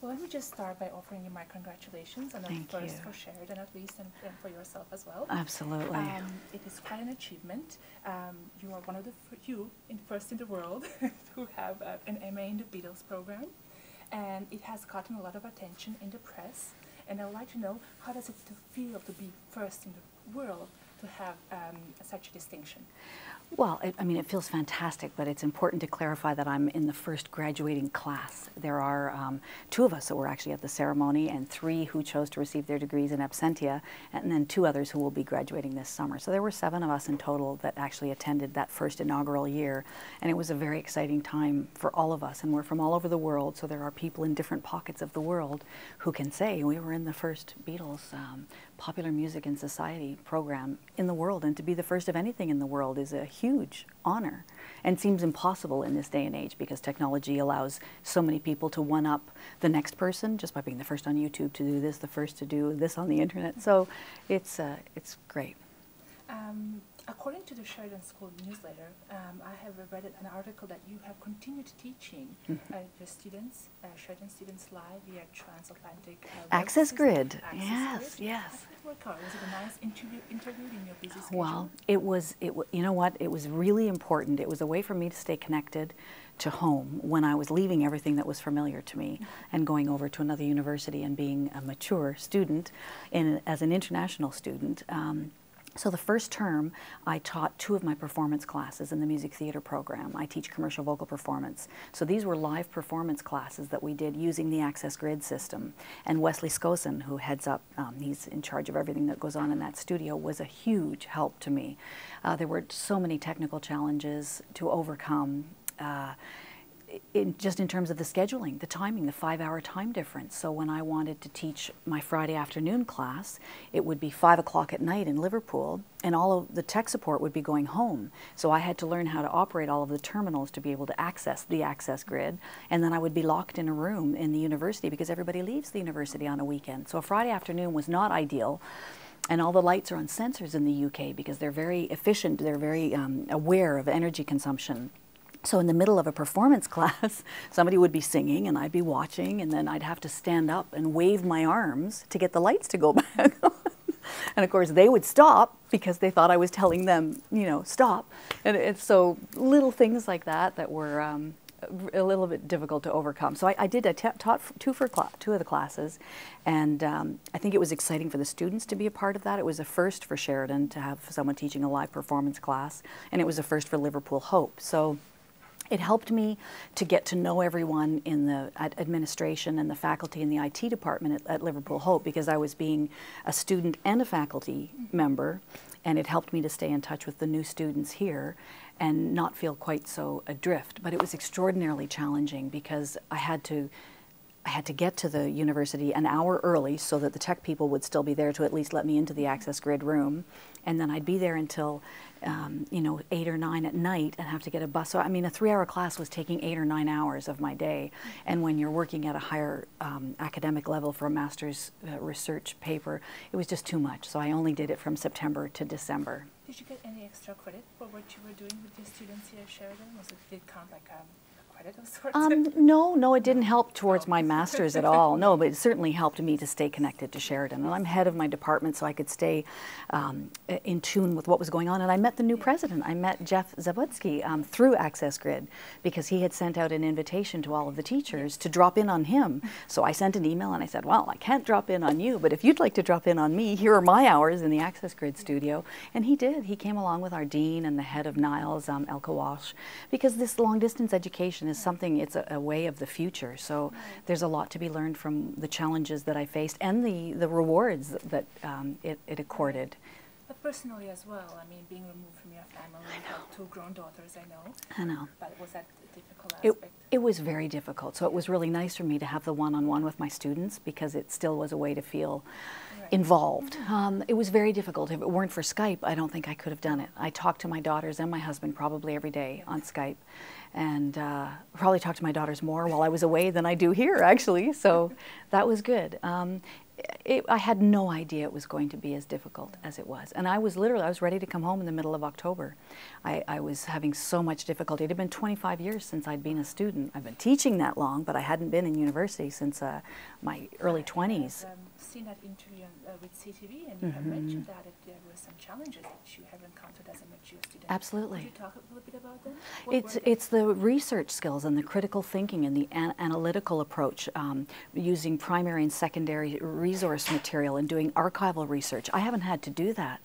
Well, let me just start by offering you my congratulations, and Thank first you. for Sheridan at least, and for yourself as well. Absolutely. It is quite an achievement. You are one of the first in the world who have an MA in the Beatles program, and it has gotten a lot of attention in the press. And I would like to know, how does it feel to be first in the world to have such a distinction? Well, I mean, it feels fantastic, but it's important to clarify that I'm in the first graduating class. There are 2 of us that were actually at the ceremony, and 3 who chose to receive their degrees in absentia, and then 2 others who will be graduating this summer. So there were 7 of us in total that actually attended that first inaugural year, and it was a very exciting time for all of us, and we're from all over the world, so there are people in different pockets of the world who can say we were in the first Beatles Popular Music and Society program in the world, and to be the first of anything in the world is a huge honor and seems impossible in this day and age because technology allows so many people to one-up the next person just by being the first on YouTube to do this, the first to do this on the internet. So it's great. According to the Sheridan School newsletter, I have read an article that you have continued teaching the students, Sheridan students live via transatlantic Access Grid. Yes, Yes, yes. Was it a nice interview in your busy schedule? Well, you know what? It was really important. It was a way for me to stay connected to home when I was leaving everything that was familiar to me and going over to another university and being a mature student as an international student. So the first term, I taught 2 of my performance classes in the music theater program. I teach commercial vocal performance. So these were live performance classes that we did using the Access Grid system. And Wesley Skosen, who heads up, he's in charge of everything that goes on in that studio, was a huge help to me. There were so many technical challenges to overcome. Just in terms of the scheduling, the timing, the 5-hour time difference. So when I wanted to teach my Friday afternoon class, it would be 5 o'clock at night in Liverpool, and all of the tech support would be going home. So I had to learn how to operate all of the terminals to be able to access the Access Grid, and then I would be locked in a room in the university because everybody leaves the university on a weekend. So a Friday afternoon was not ideal. And all the lights are on sensors in the UK because they're very efficient, they're very aware of energy consumption. So in the middle of a performance class, somebody would be singing and I'd be watching, and then I'd have to stand up and wave my arms to get the lights to go back on. And of course they would stop because they thought I was telling them, you know, stop. And it's so little things like that that were a little bit difficult to overcome. So I taught 2 of the classes, and I think it was exciting for the students to be a part of that. It was a first for Sheridan to have someone teaching a live performance class, and it was a first for Liverpool Hope. So it helped me to get to know everyone in the administration and the faculty in the IT department at Liverpool Hope, because I was being a student and a faculty member, and it helped me to stay in touch with the new students here and not feel quite so adrift. But it was extraordinarily challenging because I had to get to the university an hour early so that the tech people would still be there to at least let me into the Access Grid room. And then I'd be there until, you know, 8 or 9 at night and have to get a bus. So, I mean, a 3-hour class was taking 8 or 9 hours of my day. And when you're working at a higher academic level for a master's research paper, it was just too much. So I only did it from September to December. Did you get any extra credit for what you were doing with your students here at Sheridan? Did it count like credit of sorts? No, it didn't help towards my master's at all. No, but it certainly helped me to stay connected to Sheridan. And I'm head of my department, so I could stay in tune with what was going on. And I met the new president. I met Jeff Zabutsky through Access Grid because he had sent out an invitation to all of the teachers to drop in on him. So I sent an email and I said, well, I can't drop in on you, but if you'd like to drop in on me, here are my hours in the Access Grid studio. And he did. He came along with our dean and the head of Niles, Elka Walsh, because this long distance education is something, it's a way of the future. So there's a lot to be learned from the challenges that I faced and the rewards that it accorded. But personally as well, I mean, being removed from your family, you have 2 grown daughters, I know. But was that a difficult aspect? It was very difficult. So it was really nice for me to have the one-on-one with my students because it still was a way to feel involved. It was very difficult. If it weren't for Skype, I don't think I could have done it. I talked to my daughters and my husband probably every day on Skype, and probably talked to my daughters more while I was away than I do here, actually. So that was good. I had no idea it was going to be as difficult as it was. And I was ready to come home in the middle of October. I was having so much difficulty. It had been 25 years since I'd been a student. I've been teaching that long, but I hadn't been in university since my early 20s. I've seen that interview with CTV, and you have mentioned that there were some challenges that you have encountered as a mature student. Absolutely. Could you talk a little bit about them? It's the research skills and the critical thinking and the analytical approach, using primary and secondary resource material and doing archival research. I haven't had to do that.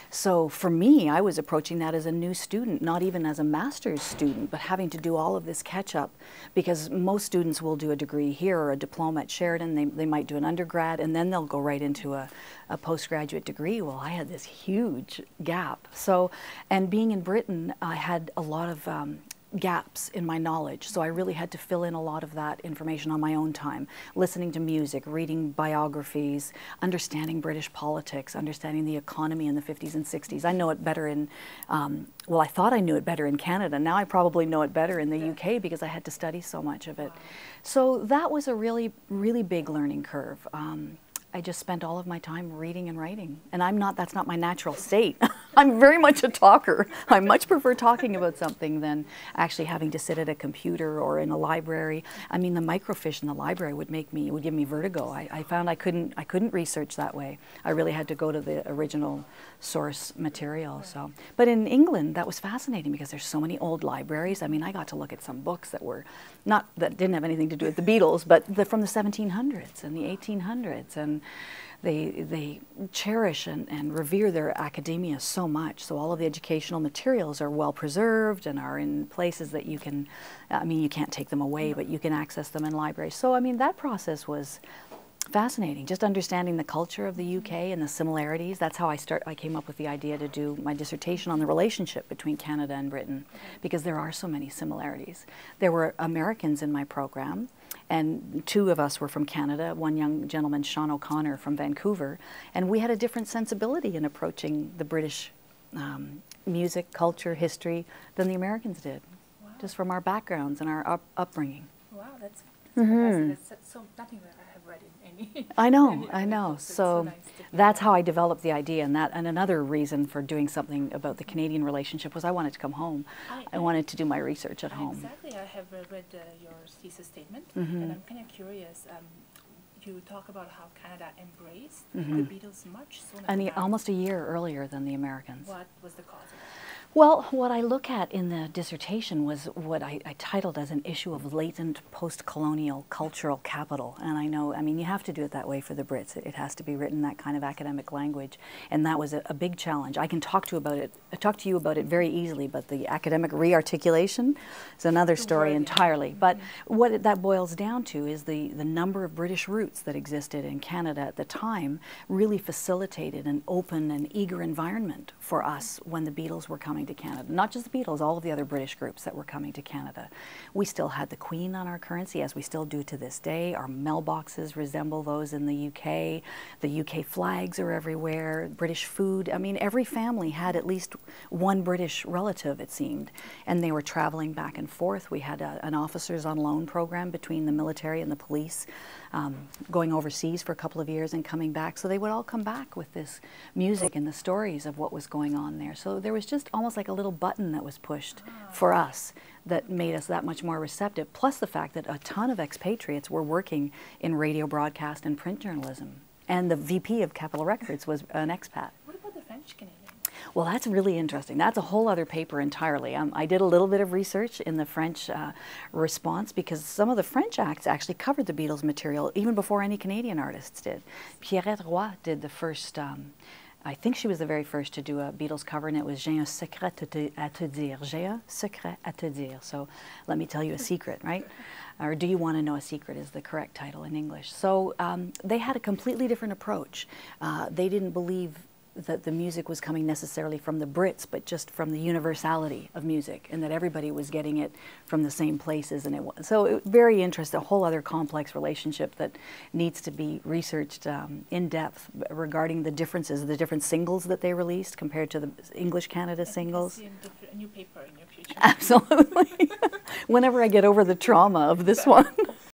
So for me, I was approaching that as a new student, not even as a master's student, but having to do all of this catch-up, because most students will do a degree here or a diploma at Sheridan. They might do an undergrad, and then they'll go right into a postgraduate degree. Well, I had this huge gap. So, and being in Britain, I had a lot of gaps in my knowledge, so I really had to fill in a lot of that information on my own time, listening to music, reading biographies, understanding British politics, understanding the economy in the 50s and 60s. I know it better in, well, I thought I knew it better in Canada. Now I probably know it better in the UK because I had to study so much of it. So that was a really, really big learning curve. I just spent all of my time reading and writing. And that's not my natural state. I'm very much a talker. I much prefer talking about something than actually having to sit at a computer or in a library. I mean, the microfiche in the library would give me vertigo. I found I couldn't research that way. I really had to go to the original source material. So, but in England, that was fascinating because there's so many old libraries. I mean, I got to look at some books that didn't have anything to do with the Beatles, but from the 1700s and the 1800s, and they cherish and revere their academia so much. So all of the educational materials are well preserved and are in places that you can, I mean, you can't take them away, but you can access them in libraries. So I mean, that process was fascinating, just understanding the culture of the UK and the similarities. That's how I came up with the idea to do my dissertation on the relationship between Canada and Britain, because there are so many similarities. There were Americans in my program, and two of us were from Canada, one young gentleman, Sean O'Connor, from Vancouver, and we had a different sensibility in approaching the British music, culture, history than the Americans did, just from our backgrounds and our upbringing. Wow, that's fantastic. That's so nothing that I have read in any. I know. So nice that's how I developed the idea, and another reason for doing something about the Canadian relationship was I wanted to come home. I wanted to do my research at home. Exactly. I have read your thesis statement, and I'm kind of curious. You talk about how Canada embraced the Beatles much sooner. And almost a year earlier than the Americans. What was the cause of that? Well, what I look at in the dissertation was what I titled as an issue of latent post-colonial cultural capital. And I mean, you have to do it that way for the Brits. It has to be written in that kind of academic language. And that was a big challenge. I can talk to you about it very easily, but the academic re-articulation is another story entirely. But what that boils down to is the number of British roots that existed in Canada at the time really facilitated an open and eager environment for us when the Beatles were coming to Canada. Not just the Beatles, all of the other British groups that were coming to Canada. We still had the Queen on our currency, as we still do to this day. Our mailboxes resemble those in the UK. The UK flags are everywhere. British food. I mean, every family had at least one British relative, it seemed. And they were traveling back and forth. We had an officers on loan program between the military and the police, going overseas for a couple of years and coming back. So they would all come back with this music and the stories of what was going on there. So there was just almost like a little button that was pushed for us that made us that much more receptive, plus the fact that a ton of expatriates were working in radio broadcast and print journalism. And the VP of Capitol Records was an expat. What about the French Canadians? Well, that's really interesting. That's a whole other paper entirely. I did a little bit of research in the French response, because some of the French acts actually covered the Beatles material even before any Canadian artists did. Pierrette Roy did the first, I think she was the very first to do a Beatles cover, and it was J'ai un secret à te dire. J'ai un secret à te dire. So let me tell you a secret, right? Or Do You Want to Know a Secret is the correct title in English. So they had a completely different approach. They didn't believe that the music was coming necessarily from the Brits, but just from the universality of music, and that everybody was getting it from the same places. And so very interesting, a whole other complex relationship that needs to be researched in depth regarding the differences, the different singles that they released compared to the English Canada singles. A new paper in your future. Absolutely. Whenever I get over the trauma of this one.